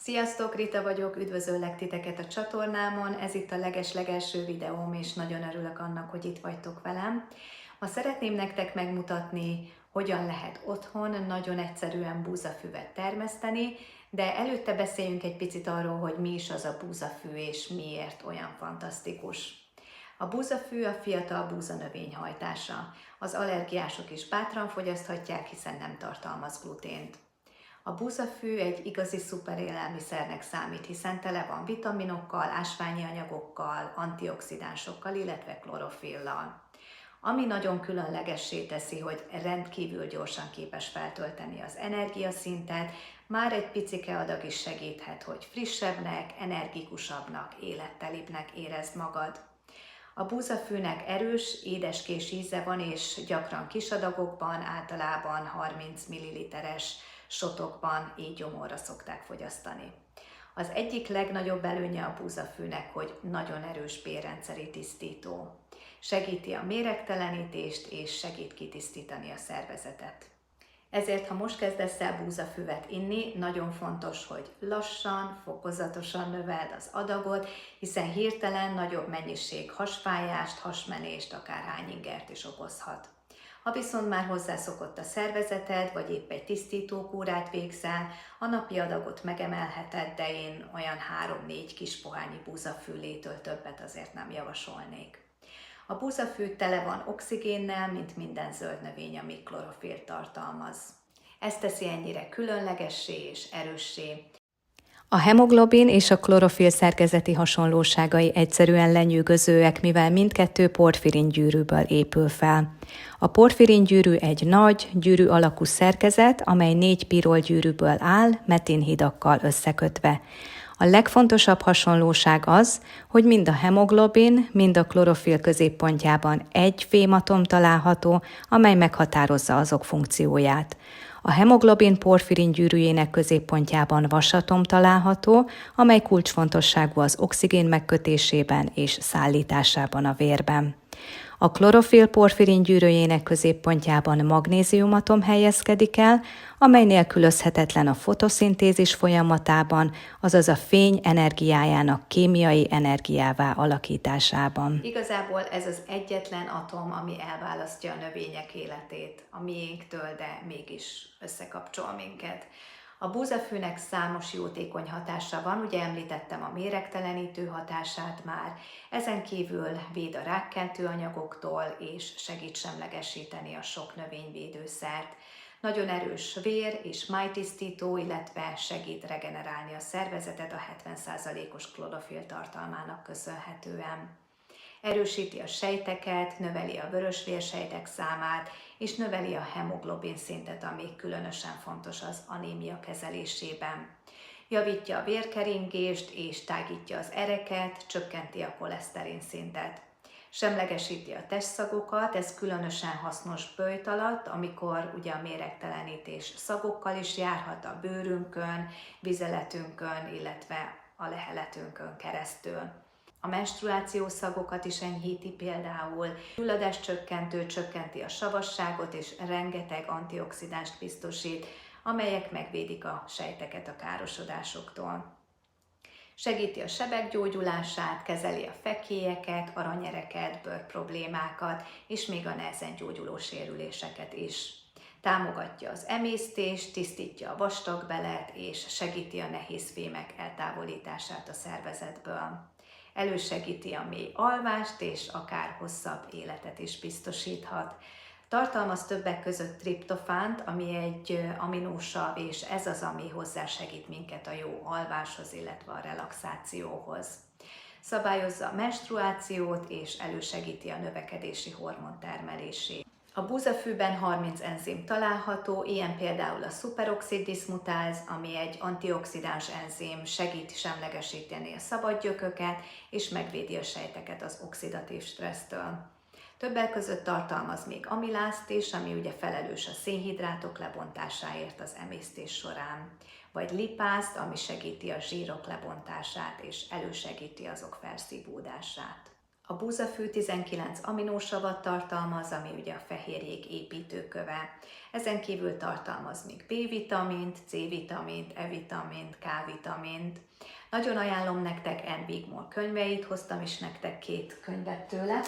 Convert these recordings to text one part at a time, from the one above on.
Sziasztok, Rita vagyok, üdvözöllek titeket a csatornámon, ez itt a leges-legelső videóm, és nagyon örülök annak, hogy itt vagytok velem. Ma szeretném nektek megmutatni, hogyan lehet otthon nagyon egyszerűen búzafüvet termeszteni, de előtte beszéljünk egy picit arról, hogy mi is az a búzafű, és miért olyan fantasztikus. A búzafű a fiatal búzanövényhajtása. Az allergiások is bátran fogyaszthatják, hiszen nem tartalmaz glutént. A búzafű egy igazi szuperélelmiszernek számít, hiszen tele van vitaminokkal, ásványi anyagokkal, antioxidánsokkal, illetve klorofillal. Ami nagyon különlegessé teszi, hogy rendkívül gyorsan képes feltölteni az energiaszintet, már egy picike adag is segíthet, hogy frissebbnek, energikusabbnak, élettelibbnek érezd magad. A búzafűnek erős, édeskés íze van, és gyakran kis adagokban, általában 30 ml-es sotokban így gyomorra szokták fogyasztani. Az egyik legnagyobb előnye a búzafűnek, hogy nagyon erős bélrendszeri tisztító. Segíti a méregtelenítést és segít kitisztítani a szervezetet. Ezért, ha most kezdesz el búzafüvet inni, nagyon fontos, hogy lassan, fokozatosan növeld az adagot, hiszen hirtelen nagyobb mennyiség hasfájást, hasmenést, akár hányingert is okozhat. Ha viszont már hozzászokott a szervezeted, vagy épp egy tisztítókúrát végzel, a napi adagot megemelheted, de én olyan 3-4 kis pohányi búzafűlétől többet azért nem javasolnék. A búzafű tele van oxigénnel, mint minden zöld növény, ami klorofill tartalmaz. Ez teszi ennyire különlegessé és erőssé. A hemoglobin és a klorofill szerkezeti hasonlóságai egyszerűen lenyűgözőek, mivel mindkettő porfirin gyűrűből épül fel. A porfirin gyűrű egy nagy, gyűrű alakú szerkezet, amely 4 pirol gyűrűből áll, metinhidakkal összekötve. A legfontosabb hasonlóság az, hogy mind a hemoglobin, mind a klorofill középpontjában egy fématom található, amely meghatározza azok funkcióját. A hemoglobin porfirin gyűrűjének középpontjában vasatom található, amely kulcsfontosságú az oxigén megkötésében és szállításában a vérben. A klorofill porfirin gyűrűjének középpontjában magnéziumatom helyezkedik el, amely nélkülözhetetlen a fotoszintézis folyamatában, azaz a fény energiájának kémiai energiává alakításában. Igazából ez az egyetlen atom, ami elválasztja a növények életét a miénktől, de mégis összekapcsol minket. A búzafűnek számos jótékony hatása van, ugye említettem a méregtelenítő hatását már, ezen kívül véd a rákkeltő anyagoktól és segít semlegesíteni a sok növényvédőszert. Nagyon erős vér- és májtisztító, illetve segít regenerálni a szervezetet a 70%-os klorofill tartalmának köszönhetően. Erősíti a sejteket, növeli a vörösvérsejtek számát, és növeli a hemoglobin szintet, ami különösen fontos az anémia kezelésében. Javítja a vérkeringést és tágítja az ereket, csökkenti a koleszterin szintet. Semlegesíti a testszagokat, ez különösen hasznos böjt alatt, amikor ugye a méregtelenítés szagokkal is járhat a bőrünkön, vizeletünkön, illetve a leheletünkön keresztül. A menstruációs szagokat is enyhíti például, gyulladáscsökkentő, csökkenti a savasságot és rengeteg antioxidánst biztosít, amelyek megvédik a sejteket a károsodásoktól. Segíti a sebek gyógyulását, kezeli a fekélyeket, aranyereket, bőrproblémákat és még a nehezen gyógyuló sérüléseket is. Támogatja az emésztést, tisztítja a vastagbelet és segíti a nehéz fémek eltávolítását a szervezetből. Elősegíti a mély alvást és akár hosszabb életet is biztosíthat. Tartalmaz többek között triptofánt, ami egy aminósav, és ez az, ami hozzásegít minket a jó alváshoz, illetve a relaxációhoz. Szabályozza a menstruációt és elősegíti a növekedési hormon termelését. A búzafűben 30 enzim található, ilyen például a szuperoxid-diszmutáz, ami egy antioxidáns enzim, segít semlegesíteni a szabad gyököket és megvédi a sejteket az oxidatív stressztől. Többek között tartalmaz még amilázt is, ami ugye felelős a szénhidrátok lebontásáért az emésztés során, vagy lipázt, ami segíti a zsírok lebontását és elősegíti azok felszívódását. A búzafű 19 aminósavat tartalmaz, ami ugye a fehérjék építőköve. Ezen kívül tartalmaz még B-vitamint, C-vitamint, E-vitamint, K-vitamint. Nagyon ajánlom nektek Anne Wigmore könyveit, hoztam is nektek 2 könyvet tőle.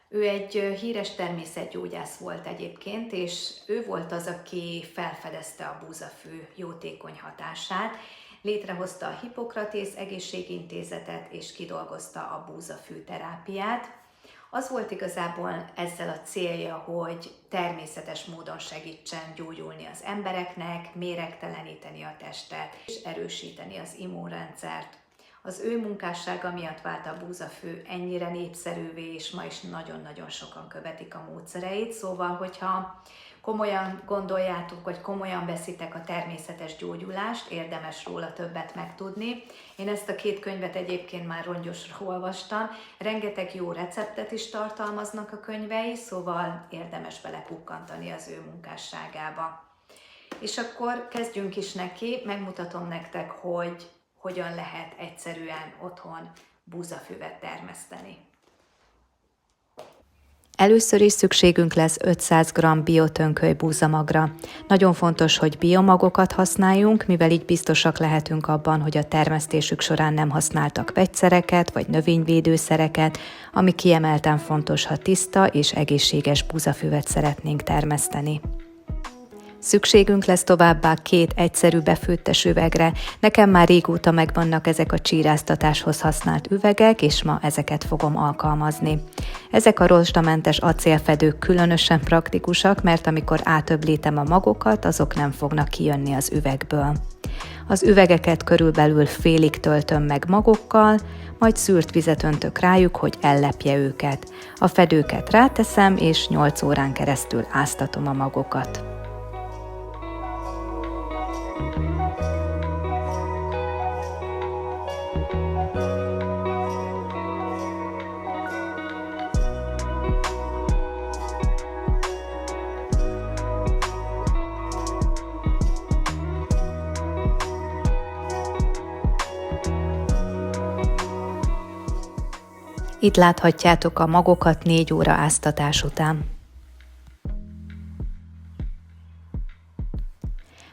Ő egy híres természetgyógyász volt egyébként, és ő volt az, aki felfedezte a búzafű jótékony hatását, létrehozta a Hippokratész egészségintézetet, és kidolgozta a búzafű terápiát. Az volt igazából ezzel a célja, hogy természetes módon segítsen gyógyulni az embereknek, méregteleníteni a testet, és erősíteni az immunrendszert. Az ő munkássága miatt vált a búzafű ennyire népszerűvé, és ma is nagyon-nagyon sokan követik a módszereit, szóval, hogyha komolyan gondoljátok, vagy komolyan veszitek a természetes gyógyulást, érdemes róla többet megtudni. Én ezt a 2 könyvet egyébként már rongyosra olvastam, rengeteg jó receptet is tartalmaznak a könyvei, szóval érdemes belekukkantani az ő munkásságába. És akkor kezdjünk is neki, megmutatom nektek, hogy hogyan lehet egyszerűen otthon búzafüvet termeszteni. Először is szükségünk lesz 500 g biotönköly búzamagra. Nagyon fontos, hogy biomagokat használjunk, mivel így biztosak lehetünk abban, hogy a termesztésük során nem használtak vegyszereket vagy növényvédőszereket, ami kiemelten fontos, ha tiszta és egészséges búzafüvet szeretnénk termeszteni. Szükségünk lesz továbbá 2 egyszerű befőttes üvegre. Nekem már régóta megvannak ezek a csíráztatáshoz használt üvegek, és ma ezeket fogom alkalmazni. Ezek a rozsdamentes acélfedők különösen praktikusak, mert amikor átöblítem a magokat, azok nem fognak kijönni az üvegből. Az üvegeket körülbelül félig töltöm meg magokkal, majd szűrt vizet öntök rájuk, hogy ellepje őket. A fedőket ráteszem, és 8 órán keresztül áztatom a magokat. Itt láthatjátok a magokat 4 óra áztatás után.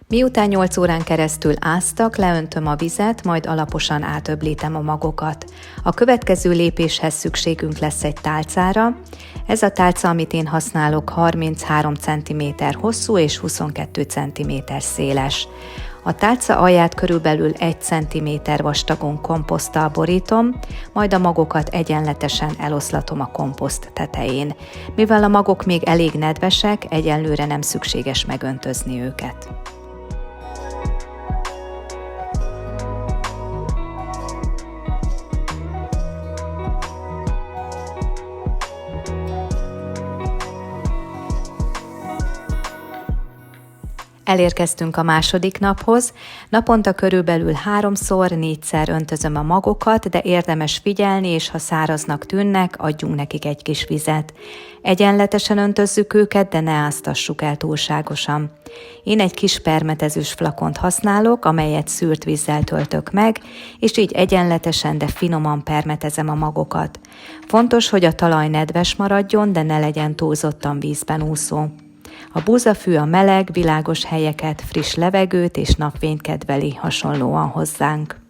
Miután 8 órán keresztül áztak, leöntöm a vizet, majd alaposan átöblítem a magokat. A következő lépéshez szükségünk lesz egy tálcára. Ez a tálca, amit én használok, 33 cm hosszú és 22 cm széles. A tálca alját körülbelül 1 cm vastagon komposzttal borítom, majd a magokat egyenletesen eloszlatom a komposzt tetején. Mivel a magok még elég nedvesek, egyenlőre nem szükséges megöntözni őket. Elérkeztünk a második naphoz. Naponta körülbelül 3-4-szer öntözöm a magokat, de érdemes figyelni, és ha száraznak tűnnek, adjunk nekik egy kis vizet. Egyenletesen öntözzük őket, de ne áztassuk el túlságosan. Én egy kis permetezős flakont használok, amelyet szűrt vízzel töltök meg, és így egyenletesen, de finoman permetezem a magokat. Fontos, hogy a talaj nedves maradjon, de ne legyen túlzottan vízben úszó. A búzafű a meleg, világos helyeket, friss levegőt és napfényt kedveli, hasonlóan hozzánk.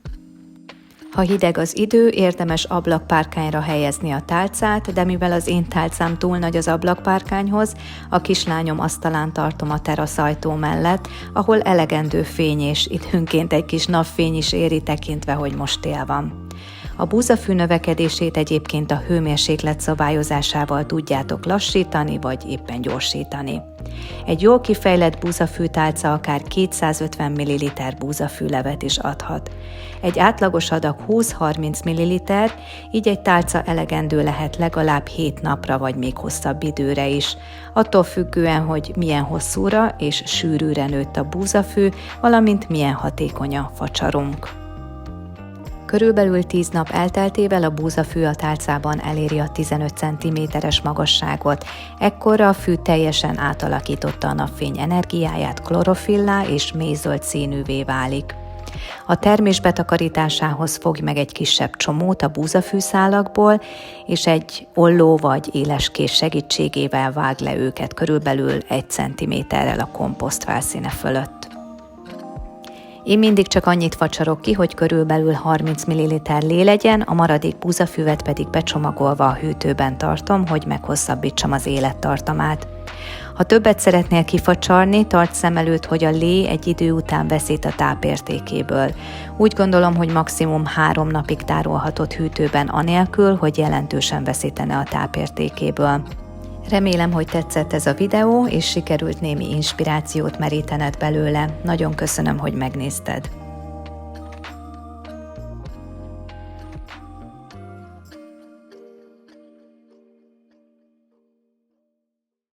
Ha hideg az idő, érdemes ablakpárkányra helyezni a tálcát, de mivel az én tálcám túl nagy az ablakpárkányhoz, a kislányom asztalán tartom a teraszajtó mellett, ahol elegendő fény és időnként egy kis napfény is éri, tekintve, hogy most tél van. A búzafű növekedését egyébként a hőmérséklet szabályozásával tudjátok lassítani, vagy éppen gyorsítani. Egy jól kifejlett búzafűtálca akár 250 ml búzafűlevet is adhat. Egy átlagos adag 20-30 ml, így egy tálca elegendő lehet legalább 7 napra, vagy még hosszabb időre is, attól függően, hogy milyen hosszúra és sűrűre nőtt a búzafű, valamint milyen hatékony a facsarunk. Körülbelül 10 nap elteltével a búzafű a tálcában eléri a 15 cm-es magasságot, ekkorra a fű teljesen átalakította a napfény energiáját klorofillá és mélyzöld színűvé válik. A termés betakarításához fogj meg egy kisebb csomót a búzafűszálakból, és egy olló vagy éles kés segítségével vágd le őket körülbelül 1 cm-rel a komposzt felszíne fölött. Én mindig csak annyit facsarok ki, hogy körülbelül 30 ml lé legyen, a maradék búzafüvet pedig becsomagolva a hűtőben tartom, hogy meghosszabbítsam az élettartamát. Ha többet szeretnél kifacsarni, tarts szem előtt, hogy a lé egy idő után veszít a tápértékéből. Úgy gondolom, hogy maximum 3 napig tárolhatod hűtőben anélkül, hogy jelentősen veszítene a tápértékéből. Remélem, hogy tetszett ez a videó, és sikerült némi inspirációt merítened belőle. Nagyon köszönöm, hogy megnézted.